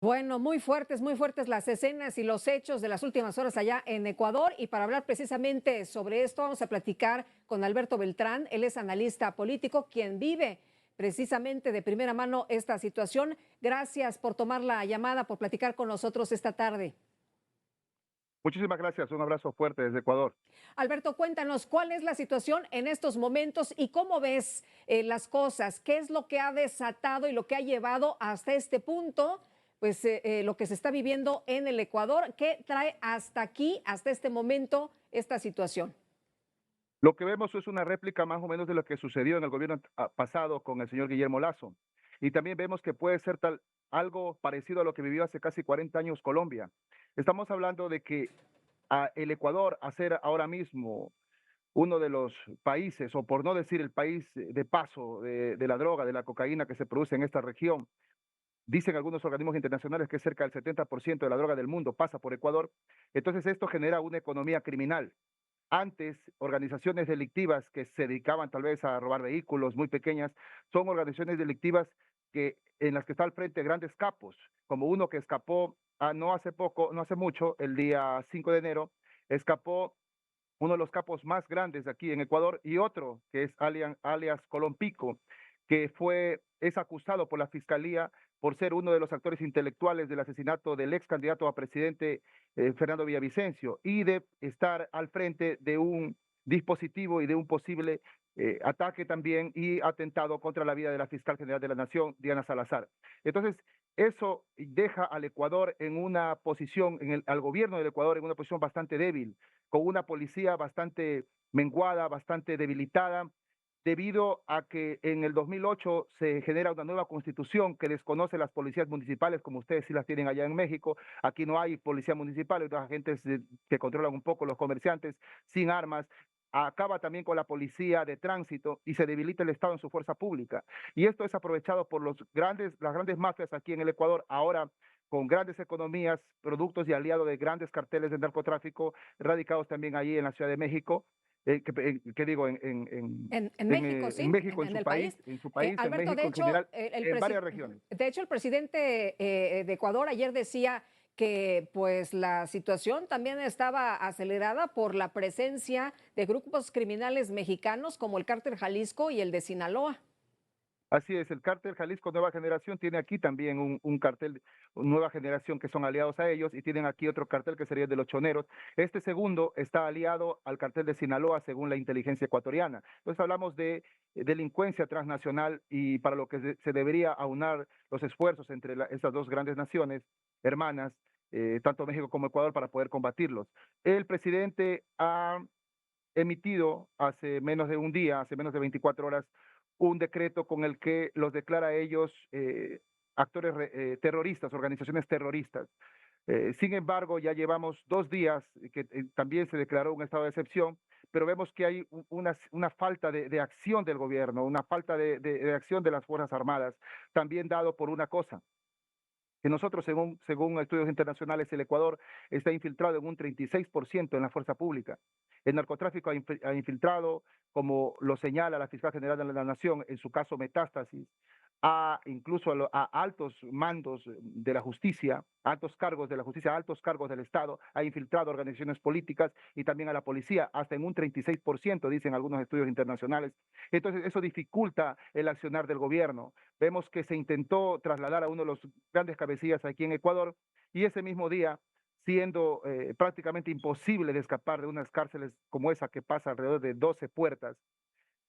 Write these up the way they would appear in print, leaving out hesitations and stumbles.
Bueno, muy fuertes las escenas y los hechos de las últimas horas allá en Ecuador. Y para hablar precisamente sobre esto, vamos a platicar con Alberto Beltrán. Él es analista político, quien vive precisamente de primera mano esta situación. Gracias por tomar la llamada, por platicar con nosotros esta tarde. Muchísimas gracias, un abrazo fuerte desde Ecuador. Alberto, cuéntanos cuál es la situación en estos momentos y cómo ves las cosas, qué es lo que ha desatado y lo que ha llevado hasta este punto, pues lo que se está viviendo en el Ecuador, qué trae hasta aquí, hasta este momento, esta situación. Lo que vemos es una réplica más o menos de lo que sucedió en el gobierno pasado con el señor Guillermo Lasso. Y también vemos que puede ser algo parecido a lo que vivió hace casi 40 años Colombia. Estamos hablando de que el Ecuador, a ser ahora mismo uno de los países, o por no decir el país de paso de la droga, de la cocaína que se produce en esta región, dicen algunos organismos internacionales que cerca del 70% de la droga del mundo pasa por Ecuador. Entonces esto genera una economía criminal. Antes, organizaciones delictivas que se dedicaban tal vez a robar vehículos muy pequeñas, son organizaciones delictivas en las que está al frente grandes capos, como uno que escapó no hace poco, no hace mucho, el día 5 de enero, escapó uno de los capos más grandes de aquí en Ecuador, y otro que es alias Colompico, que es acusado por la fiscalía por ser uno de los actores intelectuales del asesinato del ex candidato a presidente Fernando Villavicencio, y de estar al frente de un dispositivo y de un posible ataque también y atentado contra la vida de la fiscal general de la Nación, Diana Salazar. Entonces, eso deja al Ecuador en una posición, al gobierno del Ecuador en una posición bastante débil, con una policía bastante menguada, bastante debilitada, debido a que en el 2008 se genera una nueva constitución que desconoce las policías municipales, como ustedes sí las tienen allá en México. Aquí no hay policía municipal, hay dos agentes que controlan un poco los comerciantes sin armas. Acaba también con la policía de tránsito y se debilita el Estado en su fuerza pública. Y esto es aprovechado por las grandes mafias aquí en el Ecuador, ahora con grandes economías, productos y aliados de grandes carteles de narcotráfico, radicados también allí en la Ciudad de México, que digo, En México, en sí, México, en el país. en su país, en Alberto, México en general, en varias regiones. de hecho, el presidente de Ecuador ayer decía que pues la situación también estaba acelerada por la presencia de grupos criminales mexicanos como el Cártel Jalisco y el de Sinaloa. Así es, el cártel Jalisco Nueva Generación tiene aquí también un cartel Nueva Generación que son aliados a ellos, y tienen aquí otro cartel que sería el de los choneros. Este segundo está aliado al cartel de Sinaloa según la inteligencia ecuatoriana. Entonces hablamos de delincuencia transnacional, y para lo que se debería aunar los esfuerzos entre estas dos grandes naciones hermanas, tanto México como Ecuador, para poder combatirlos. El presidente ha emitido hace menos de un día, hace menos de 24 horas, un decreto con el que los declara a ellos actores terroristas, organizaciones terroristas. Sin embargo, ya llevamos 2 días que también se declaró un estado de excepción, pero vemos que hay una falta de acción del gobierno, una falta de acción de las Fuerzas Armadas, también dado por una cosa, que nosotros, según estudios internacionales, el Ecuador está infiltrado en un 36% en la fuerza pública. El narcotráfico ha infiltrado, como lo señala la fiscal general de la Nación, en su caso Metástasis, incluso a altos mandos de la justicia, altos cargos de la justicia, altos cargos del Estado, ha infiltrado organizaciones políticas y también a la policía, hasta en un 36%, dicen algunos estudios internacionales. Entonces, eso dificulta el accionar del gobierno. Vemos que se intentó trasladar a uno de los grandes cabecillas aquí en Ecuador, y ese mismo día, siendo prácticamente imposible de escapar de unas cárceles como esa que pasa alrededor de 12 puertas.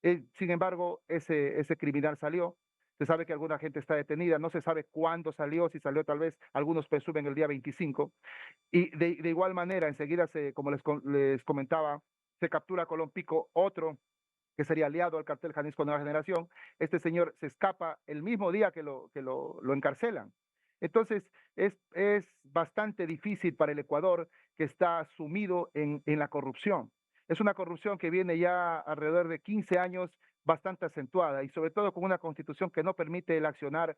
Sin embargo, ese criminal salió. Se sabe que alguna gente está detenida, no se sabe cuándo salió, si salió tal vez, algunos presumen el día 25. Y de igual manera, enseguida, como les comentaba, se captura a Colompico, otro que sería aliado al cartel Jalisco Nueva Generación. Este señor se escapa el mismo día que lo encarcelan. Entonces, es bastante difícil para el Ecuador, que está sumido en la corrupción. Es una corrupción que viene ya alrededor de 15 años, bastante acentuada, y sobre todo con una constitución que no permite el accionar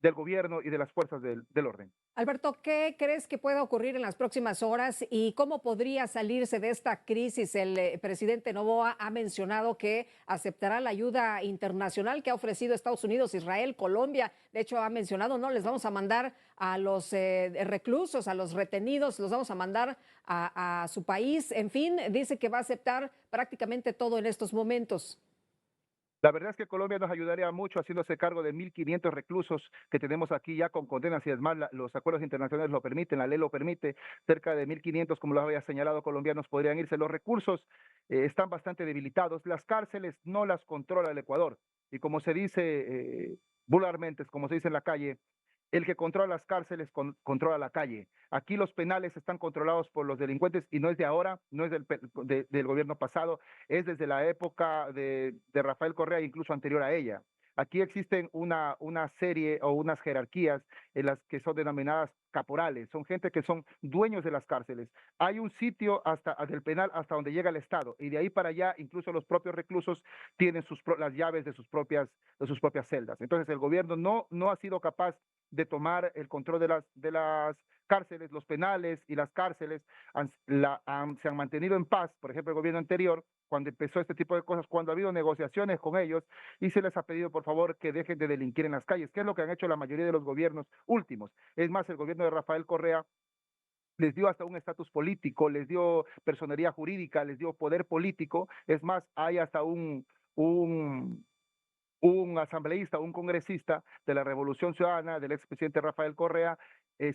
del gobierno y de las fuerzas del orden. Alberto, ¿qué crees que pueda ocurrir en las próximas horas y cómo podría salirse de esta crisis? El presidente Noboa ha mencionado que aceptará la ayuda internacional que ha ofrecido Estados Unidos, Israel, Colombia. De hecho, ha mencionado, no, les vamos a mandar a los reclusos, a los retenidos, los vamos a mandar a su país. En fin, dice que va a aceptar prácticamente todo en estos momentos. La verdad es que Colombia nos ayudaría mucho haciéndose cargo de 1.500 reclusos que tenemos aquí ya con condenas y es más, los acuerdos internacionales lo permiten, la ley lo permite, cerca de 1.500, como lo había señalado, colombianos podrían irse. Los recursos están bastante debilitados, las cárceles no las controla el Ecuador y como se dice vulgarmente, como se dice en la calle, el que controla las cárceles controla la calle. Aquí los penales están controlados por los delincuentes y no es de ahora, no es del gobierno pasado, es desde la época de Rafael Correa, incluso anterior a ella. Aquí existen una serie o unas jerarquías en las que son denominadas caporales, son gente que son dueños de las cárceles. Hay un sitio hasta del penal hasta donde llega el Estado y de ahí para allá incluso los propios reclusos tienen las llaves de sus propias celdas. Entonces el gobierno no ha sido capaz de tomar el control de las cárceles, los penales y las cárceles se han mantenido en paz. Por ejemplo, el gobierno anterior, cuando empezó este tipo de cosas, cuando ha habido negociaciones con ellos y se les ha pedido por favor que dejen de delinquir en las calles, que es lo que han hecho la mayoría de los gobiernos últimos. Es más, el gobierno de Rafael Correa les dio hasta un estatus político, les dio personería jurídica, les dio poder político. Es más, hay hasta un un asambleísta, un congresista de la Revolución Ciudadana, del expresidente Rafael Correa,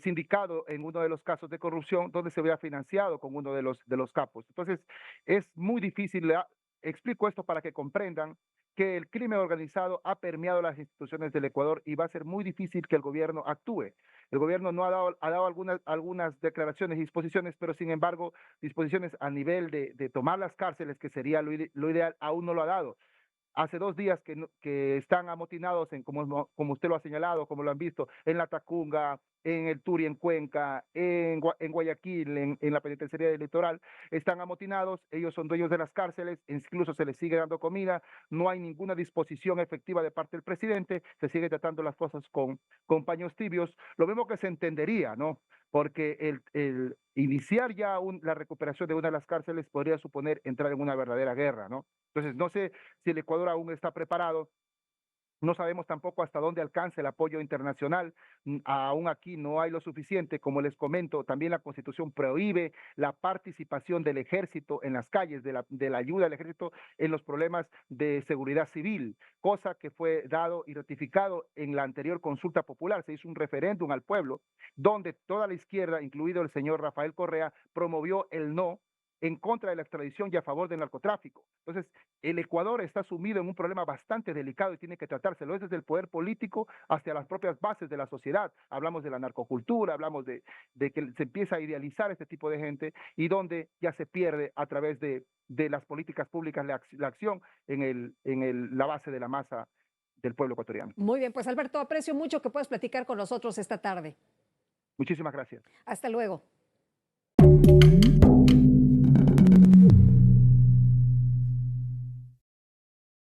sindicado en uno de los casos de corrupción donde se había financiado con uno de los capos. Entonces, es muy difícil, explico esto para que comprendan que el crimen organizado ha permeado las instituciones del Ecuador y va a ser muy difícil que el gobierno actúe. El gobierno no ha dado algunas declaraciones y disposiciones, pero sin embargo, disposiciones a nivel de tomar las cárceles, que sería lo ideal, aún no lo ha dado. Hace 2 días que están amotinados, como usted lo ha señalado, como lo han visto, en La Tacunga, en el Turi, en Cuenca, en Guayaquil, en la penitenciaría del Litoral, están amotinados, ellos son dueños de las cárceles, incluso se les sigue dando comida, no hay ninguna disposición efectiva de parte del presidente, se sigue tratando las cosas con paños tibios, lo mismo que se entendería, ¿no? Porque el iniciar ya la recuperación de una de las cárceles podría suponer entrar en una verdadera guerra, ¿no? Entonces, no sé si el Ecuador aún está preparado. No sabemos tampoco hasta dónde alcanza el apoyo internacional. Aún aquí no hay lo suficiente. Como les comento, también la Constitución prohíbe la participación del ejército en las calles, de la ayuda del ejército en los problemas de seguridad civil, cosa que fue dado y ratificado en la anterior consulta popular. Se hizo un referéndum al pueblo donde toda la izquierda, incluido el señor Rafael Correa, promovió el no en contra de la extradición y a favor del narcotráfico. Entonces, el Ecuador está sumido en un problema bastante delicado y tiene que tratárselo desde el poder político hasta las propias bases de la sociedad. Hablamos de la narcocultura, hablamos de que se empieza a idealizar este tipo de gente y donde ya se pierde a través de las políticas públicas la acción la base de la masa del pueblo ecuatoriano. Muy bien, pues Alberto, aprecio mucho que puedas platicar con nosotros esta tarde. Muchísimas gracias. Hasta luego.